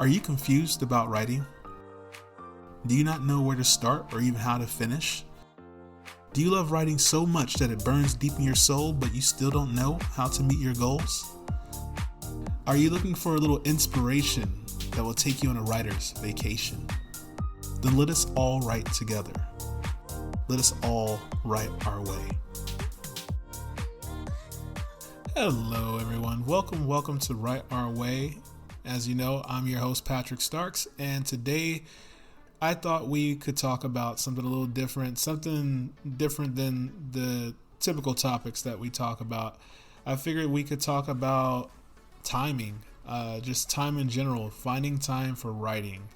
Are you confused about writing? Do you not know where to start or even how to finish? Do you love writing so much that it burns deep in your soul, but you still don't know how to meet your goals? Are you looking for a little inspiration that will take you on a writer's vacation? Then let us all write together. Let us all write our way. Hello everyone, welcome to Write Our Way. As you know, I'm your host Patrick Starks, and today I thought we could talk about something a little different, something different than the typical topics that we talk about. I figured we could talk about timing, just time in general, finding time for writing.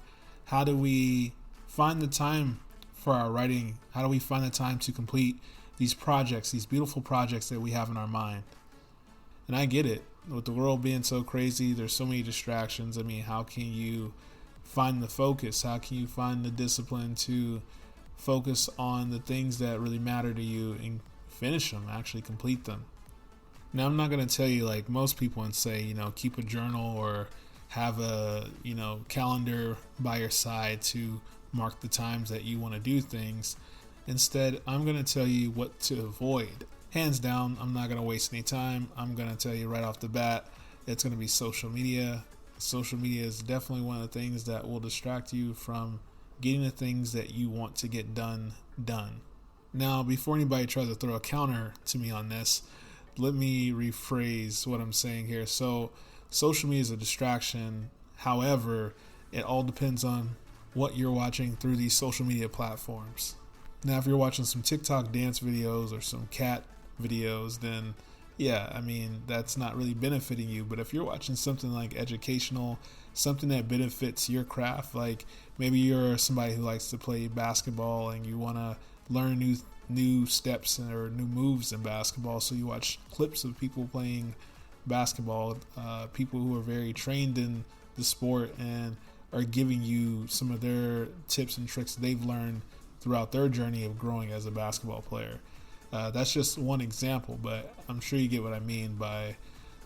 How do we find the time for our writing? How do we find the time to complete these projects, these beautiful projects that we have in our mind? And I get it. With the world being so crazy, there's so many distractions. I mean, how can you find the focus? How can you find the discipline to focus on the things that really matter to you and finish them, actually complete them? Now, I'm not going to tell you like most people and say, keep a journal or have a, calendar by your side to mark the times that you want to do things. Instead, I'm going to tell you what to avoid. Hands down, I'm not going to waste any time. I'm going to tell you right off the bat, it's going to be social media. Social media is definitely one of the things that will distract you from getting the things that you want to get done. Now, before anybody tries to throw a counter to me on this, let me rephrase what I'm saying here. So, social media is a distraction. However, it all depends on what you're watching through these social media platforms. Now, if you're watching some TikTok dance videos or some cat videos, then that's not really benefiting you. But if you're watching something like educational, something that benefits your craft, like maybe you're somebody who likes to play basketball and you want to learn new steps or new moves in basketball, so you watch clips of people playing basketball, people who are very trained in the sport and are giving you some of their tips and tricks they've learned throughout their journey of growing as a basketball player. That's just one example, but I'm sure you get what I mean by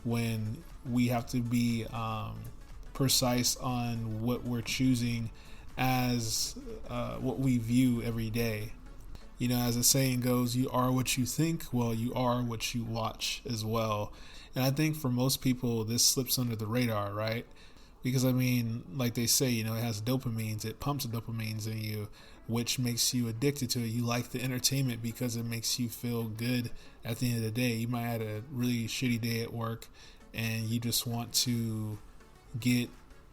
when we have to be precise on what we're choosing as what we view every day. As the saying goes, you are what you think, well, you are what you watch as well. And I think for most people, this slips under the radar, right? Because, like they say, it has dopamines, it pumps dopamines in you, which makes you addicted to it. You like the entertainment because it makes you feel good at the end of the day. You might have had a really shitty day at work and you just want to get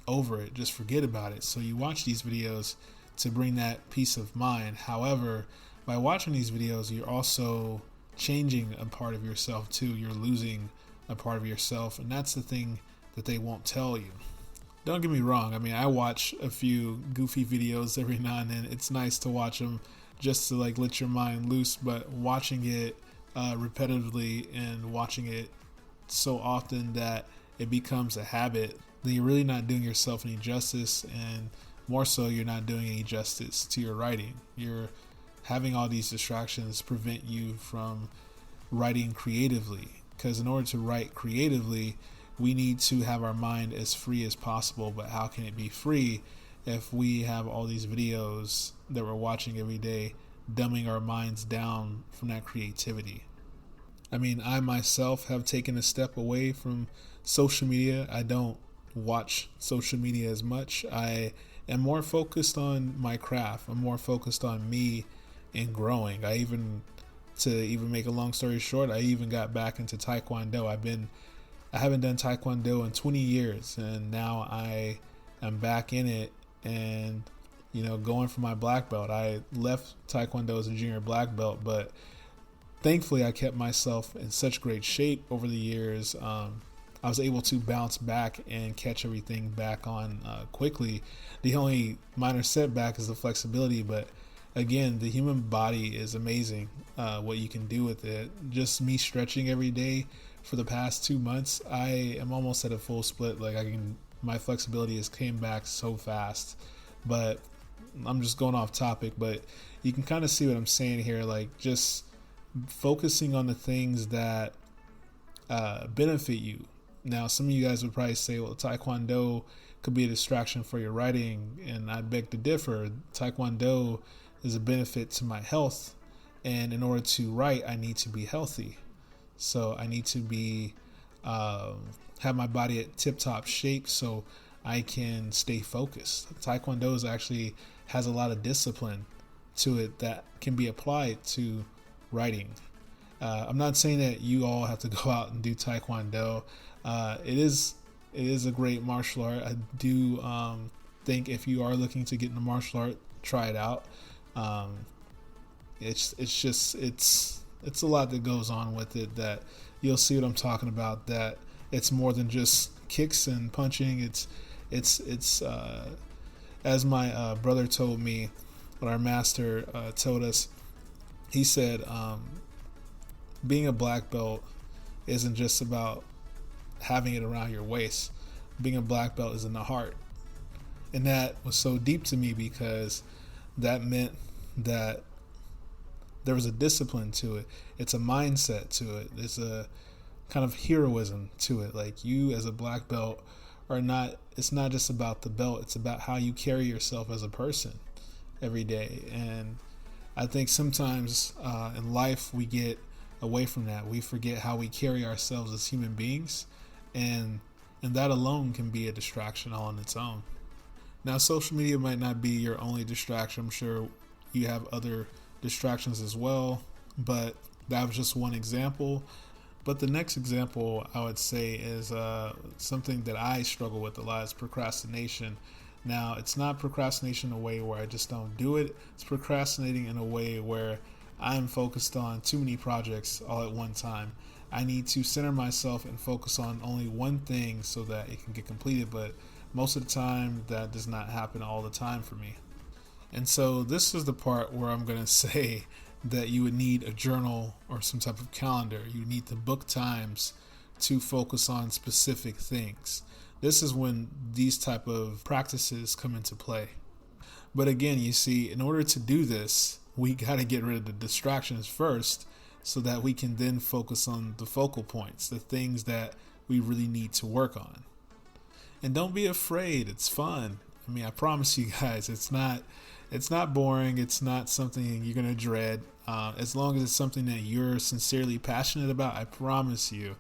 over it, just forget about it. So you watch these videos to bring that peace of mind. However, by watching these videos, you're also changing a part of yourself too. You're losing a part of yourself, and that's the thing that they won't tell you. Don't get me wrong. I watch a few goofy videos every now and then. It's nice to watch them just to let your mind loose, but watching it repetitively and watching it so often that it becomes a habit, then you're really not doing yourself any justice, and more so, you're not doing any justice to your writing. You're having all these distractions prevent you from writing creatively, because in order to write creatively, we need to have our mind as free as possible. But how can it be free if we have all these videos that we're watching every day dumbing our minds down from that creativity? I myself have taken a step away from social media. I don't watch social media as much. I am more focused on my craft. I'm more focused on me and growing. To even make a long story short, I even got back into Taekwondo. I haven't done Taekwondo in 20 years, and now I am back in it and, going for my black belt. I left Taekwondo as a junior black belt, but thankfully I kept myself in such great shape over the years. I was able to bounce back and catch everything back on quickly. The only minor setback is the flexibility, but again, the human body is amazing, what you can do with it. Just me stretching every day for the past 2 months, I am almost at a full split. My flexibility has came back so fast. But I'm just going off topic, but you can kind of see what I'm saying here. Just focusing on the things that benefit you. Now, some of you guys would probably say, well, Taekwondo could be a distraction for your writing, and I beg to differ. Taekwondo is a benefit to my health, and in order to write, I need to be healthy. So I need to be have my body at tip-top shape so I can stay focused. Taekwondo actually has a lot of discipline to it that can be applied to writing. I'm not saying that you all have to go out and do Taekwondo. It is a great martial art. I do think if you are looking to get into martial art, try it out. It's a lot that goes on with it that you'll see what I'm talking about. That it's more than just kicks and punching. It's as my brother told me, what our master told us. He said, being a black belt isn't just about having it around your waist. Being a black belt is in the heart. And that was so deep to me because that meant that there was a discipline to it. It's a mindset to it. It's a kind of heroism to it. Like, you as a black belt are not, it's not just about the belt. It's about how you carry yourself as a person every day. And I think sometimes in life we get away from that. We forget how we carry ourselves as human beings, and that alone can be a distraction all on its own. Now, social media might not be your only distraction. I'm sure you have other distractions as well, but that was just one example. But the next example I would say is something that I struggle with a lot is procrastination. Now, it's not procrastination in a way where I just don't do it. It's procrastinating in a way where I'm focused on too many projects all at one time. I need to center myself and focus on only one thing so that it can get completed, but most of the time that does not happen all the time for me. And so this is the part where I'm going to say that you would need a journal or some type of calendar. You need to book times to focus on specific things. This is when these type of practices come into play. But again, you see, in order to do this, we got to get rid of the distractions first so that we can then focus on the focal points, the things that we really need to work on. And don't be afraid. It's fun. I mean, I promise you guys, it's not boring. It's not something you're going to dread. As long as it's something that you're sincerely passionate about, I promise you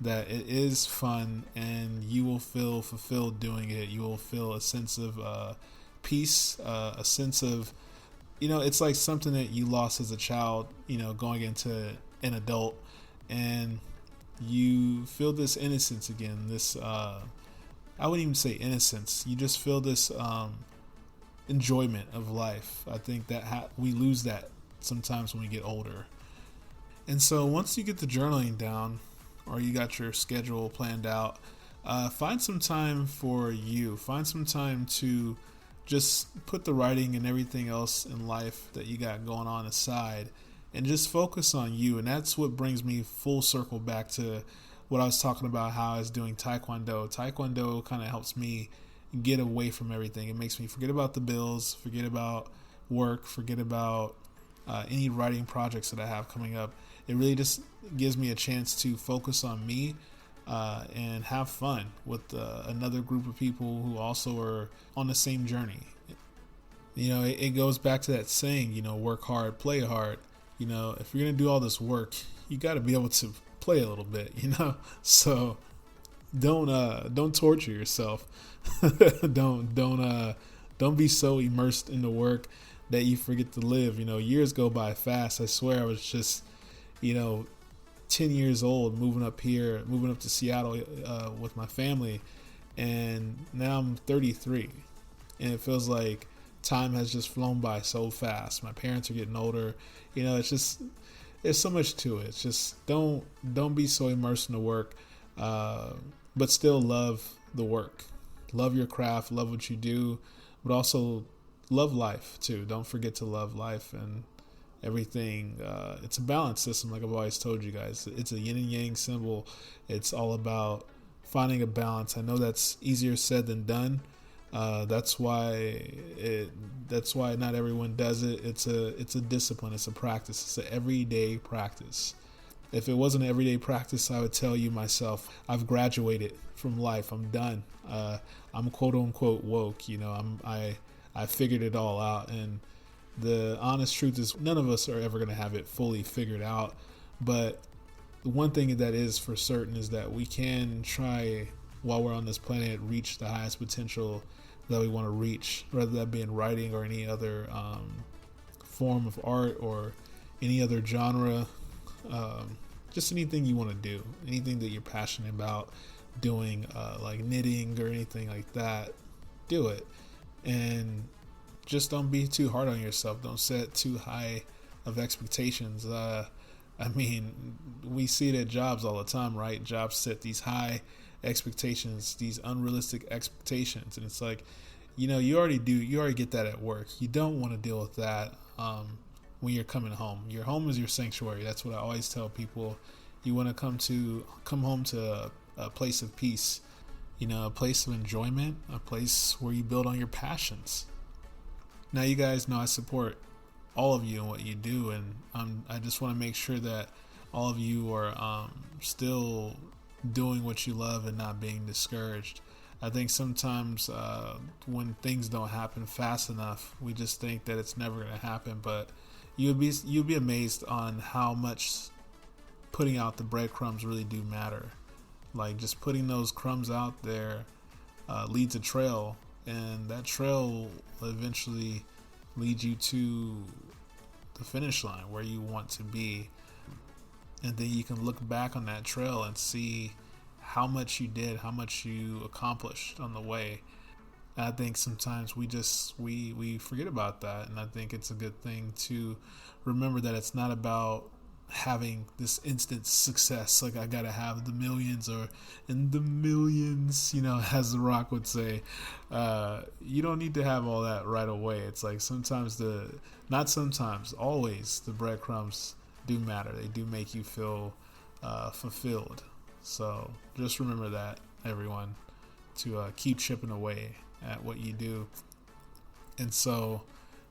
that it is fun and you will feel fulfilled doing it. You will feel a sense of peace, a sense of, it's like something that you lost as a child, going into an adult, and you feel this innocence again. This, I wouldn't even say innocence. You just feel this enjoyment of life. I think that we lose that sometimes when we get older. And so once you get the journaling down, or you got your schedule planned out, find some time for you. Find some time to just put the writing and everything else in life that you got going on aside and just focus on you. And that's what brings me full circle back to what I was talking about, how I was doing Taekwondo. Taekwondo kind of helps me get away from everything. It makes me forget about the bills, forget about work, forget about any writing projects that I have coming up. It really just gives me a chance to focus on me and have fun with another group of people who also are on the same journey. It goes back to that saying, work hard, play hard. If you're going to do all this work, you got to be able to play a little bit, So don't torture yourself. Don't be so immersed in the work that you forget to live. Years go by fast. I swear I was just 10 years old moving up to Seattle with my family, and now I'm 33, and it feels like time has just flown by so fast. My parents are getting older. There's so much to it. It's just don't be so immersed in the work, but still love the work. Love your craft, love what you do, but also love life too. Don't forget to love life and everything. It's a balance system, like I've always told you guys. It's a yin and yang symbol. It's all about finding a balance. I know that's easier said than done. That's why not everyone does it. It's a discipline. It's a practice. It's an everyday practice. If it wasn't an everyday practice, I would tell you myself, I've graduated from life. I'm done. I'm quote unquote woke. I figured it all out. And the honest truth is none of us are ever going to have it fully figured out. But the one thing that is for certain is that we can try, while we're on this planet, reach the highest potential that we want to reach, whether that be in writing or any other form of art or any other genre. Just anything you want to do, anything that you're passionate about doing, like knitting or anything like that, do it. And just don't be too hard on yourself. Don't set too high of expectations. We see it at jobs all the time, right? Jobs set these high expectations, these unrealistic expectations. And it's like, you already get that at work. You don't want to deal with that when you're coming home. Your home is your sanctuary. That's what I always tell people. You want to come home to a place of peace, a place of enjoyment, a place where you build on your passions. Now, you guys know I support all of you and what you do, and I just want to make sure that all of you are still doing what you love and not being discouraged. I think sometimes when things don't happen fast enough, we just think that it's never going to happen. But you'll be amazed on how much putting out the breadcrumbs really do matter. Like, just putting those crumbs out there leads a trail, and that trail will eventually lead you to the finish line where you want to be. And then you can look back on that trail and see how much you did, how much you accomplished on the way. And I think sometimes we forget about that, and I think it's a good thing to remember that it's not about having this instant success. Like, I gotta have the millions or in the millions, as The Rock would say. You don't need to have all that right away. It's like always the breadcrumbs do matter. They do make you feel fulfilled. So just remember that, everyone, to keep chipping away at what you do. And so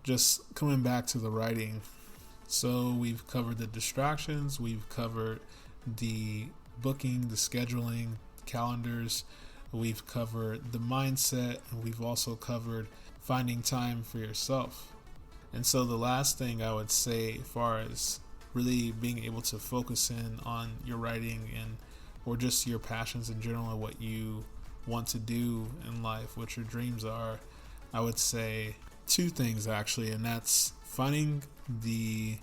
just coming back to the writing. So we've covered the distractions, we've covered the booking, the scheduling, calendars, we've covered the mindset, and we've also covered finding time for yourself. And so the last thing I would say, as far as really being able to focus in on your writing or just your passions in general and what you want to do in life, what your dreams are, I would say two things actually, and that's finding the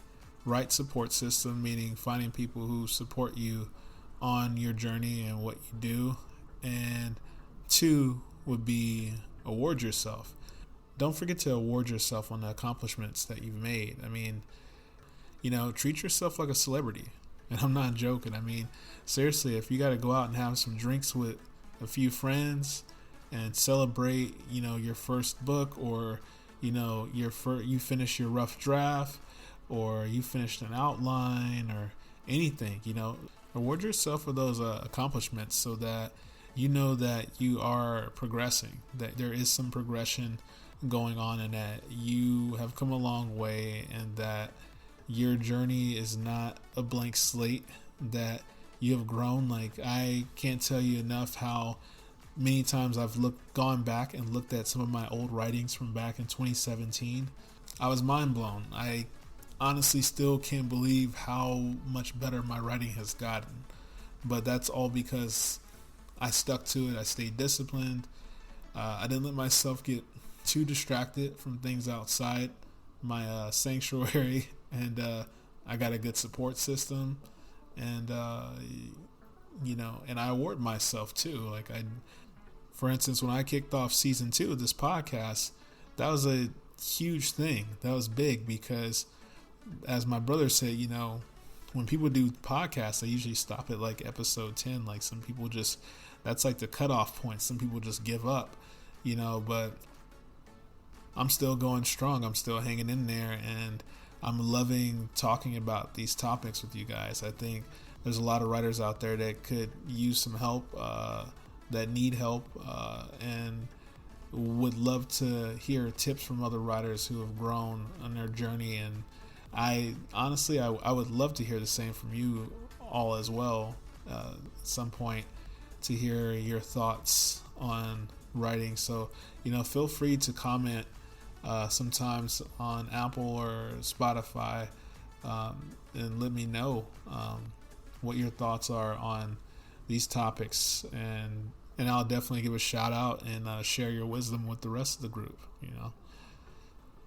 right support system, meaning finding people who support you on your journey and what you do. And two would be award yourself. Don't forget to award yourself on the accomplishments that you've made. Treat yourself like a celebrity. And I'm not joking. Seriously, if you got to go out and have some drinks with a few friends and celebrate, your first book, or, you finish your rough draft, or you finished an outline, or anything, award yourself for those accomplishments, so that you know that you are progressing, that there is some progression going on, and that you have come a long way, and that your journey is not a blank slate, that you have grown. Like, I can't tell you enough how many times I've gone back and looked at some of my old writings from back in 2017. I was mind blown. I honestly still can't believe how much better my writing has gotten. But that's all because I stuck to it. I stayed disciplined. I didn't let myself get too distracted from things outside my sanctuary. And I got a good support system. And, and I award myself too. For instance, when I kicked off season 2 of this podcast, that was a huge thing. That was big because, as my brother said, when people do podcasts, they usually stop at like episode 10. Like, some people that's like the cutoff point. Some people just give up, but I'm still going strong. I'm still hanging in there, and I'm loving talking about these topics with you guys. I think there's a lot of writers out there that could use some help, that need help, and would love to hear tips from other writers who have grown on their journey. And I honestly would love to hear the same from you all as well at some point to hear your thoughts on writing. So, feel free to comment sometimes on Apple or Spotify, and let me know what your thoughts are on these topics, and I'll definitely give a shout out and share your wisdom with the rest of the group.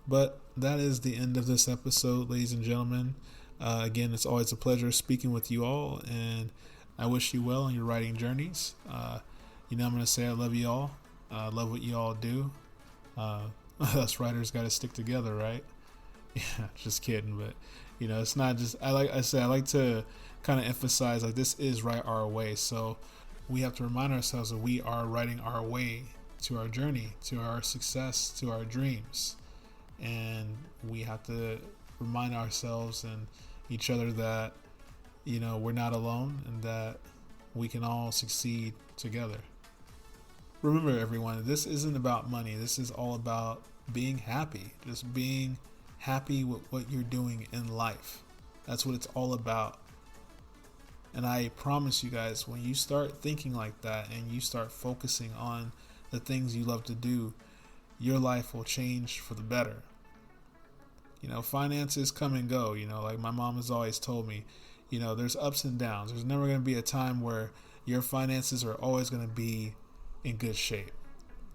But that is the end of this episode, ladies and gentlemen. Again, it's always a pleasure speaking with you all, and I wish you well on your writing journeys. I'm going to say I love you all. I love what you all do. Us writers got to stick together, right? Yeah, just kidding. But, it's not just, I like to kind of emphasize, like, this is Write Our Way. So we have to remind ourselves that we are writing our way to our journey, to our success, to our dreams. And we have to remind ourselves and each other that, we're not alone and that we can all succeed together. Remember, everyone, this isn't about money. This is all about being happy. Just being happy with what you're doing in life. That's what it's all about. And I promise you guys, when you start thinking like that and you start focusing on the things you love to do, your life will change for the better. Finances come and go. Like my mom has always told me, there's ups and downs. There's never going to be a time where your finances are always going to be in good shape.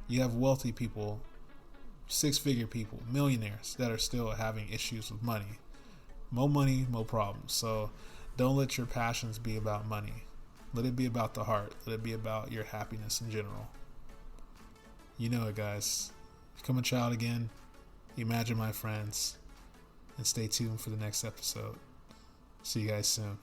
You have wealthy people, 6-figure people, millionaires that are still having issues with money. More money, more problems. So don't let your passions be about money. Let it be about the heart. Let it be about your happiness in general. You know it, guys. Become a child again. Imagine, my friends. And stay tuned for the next episode. See you guys soon.